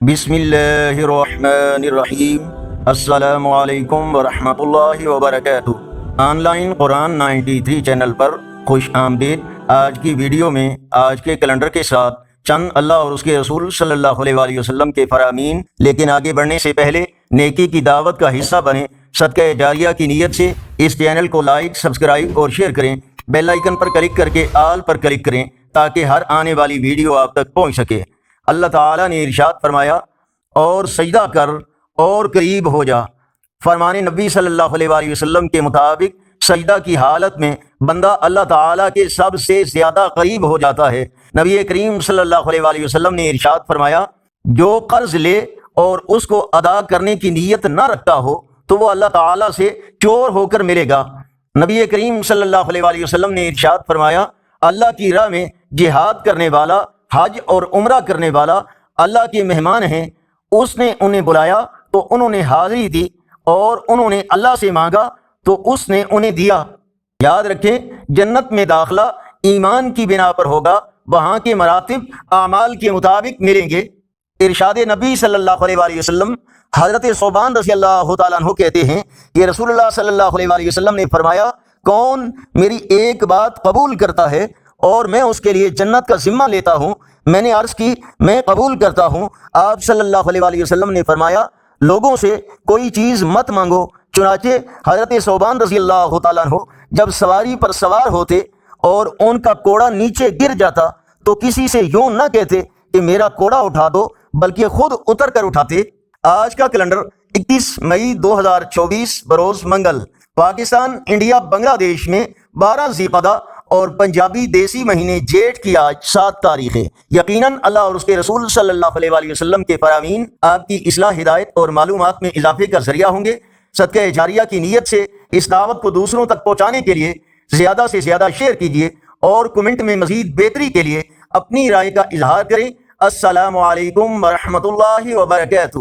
بسم اللہ الرحمن الرحیم۔ السلام علیکم ورحمۃ اللہ وبرکاتہ۔ آن لائن قرآن 93 چینل پر خوش آمدید۔ آج کی ویڈیو میں آج کے کیلنڈر کے ساتھ چند اللہ اور اس کے رسول صلی اللہ علیہ وآلہ وسلم کے فرامین، لیکن آگے بڑھنے سے پہلے نیکی کی دعوت کا حصہ بنیں۔ صدقہ جاریہ کی نیت سے اس چینل کو لائک، سبسکرائب اور شیئر کریں۔ بیل آئیکن پر کلک کر کے آل پر کلک کریں تاکہ ہر آنے والی ویڈیو آپ تک پہنچ سکے۔ اللہ تعالیٰ نے ارشاد فرمایا، اور سجدہ کر اور قریب ہو جا۔ فرمان نبی صلی اللہ علیہ وآلہ وسلم کے مطابق سجدہ کی حالت میں بندہ اللہ تعالیٰ کے سب سے زیادہ قریب ہو جاتا ہے۔ نبی کریم صلی اللہ علیہ وآلہ وسلم نے ارشاد فرمایا، جو قرض لے اور اس کو ادا کرنے کی نیت نہ رکھتا ہو تو وہ اللہ تعالیٰ سے چور ہو کر ملے گا۔ نبی کریم صلی اللہ علیہ وآلہ وسلم نے ارشاد فرمایا، اللہ کی راہ میں جہاد کرنے والا، حج اور عمرہ کرنے والا اللہ کے مہمان ہیں۔ اس نے انہیں بلایا تو انہوں نے حاضری دی، اور انہوں نے اللہ سے مانگا تو اس نے انہیں دیا۔ یاد رکھیں، جنت میں داخلہ ایمان کی بنا پر ہوگا، وہاں کے مراتب اعمال کے مطابق ملیں گے۔ ارشاد نبی صلی اللہ علیہ وآلہ وسلم، حضرت ثوبان رضی اللہ تعالیٰ عنہ کہتے ہیں کہ رسول اللہ صلی اللہ علیہ وآلہ وسلم نے فرمایا، کون میری ایک بات قبول کرتا ہے اور میں اس کے لیے جنت کا ذمہ لیتا ہوں؟ میں نے عرض کی، میں قبول کرتا ہوں۔ آپ صلی اللہ علیہ وآلہ وسلم نے فرمایا، لوگوں سے کوئی چیز مت مانگو۔ چنانچہ حضرت ثوبان رضی اللہ تعالیٰ عنہ جب سواری پر سوار ہوتے اور ان کا کوڑا نیچے گر جاتا تو کسی سے یوں نہ کہتے کہ میرا کوڑا اٹھا دو، بلکہ خود اتر کر اٹھاتے۔ آج کا کیلنڈر 21 مئی 2024 بروز منگل۔ پاکستان، انڈیا، بنگلہ دیش میں 12 ذی القعدہ اور پنجابی دیسی مہینے جیٹھ کی آج 7 تاریخ ہے۔ یقیناً اللہ اور اس کے رسول صلی اللہ علیہ وآلہ وسلم کے فرامین آپ کی اصلاح، ہدایت اور معلومات میں اضافے کا ذریعہ ہوں گے۔ صدقہ جاریہ کی نیت سے اس دعوت کو دوسروں تک پہنچانے کے لیے زیادہ سے زیادہ شیئر کیجیے، اور کمنٹ میں مزید بہتری کے لیے اپنی رائے کا اظہار کریں۔ السلام علیکم ورحمۃ اللہ وبرکاتہ۔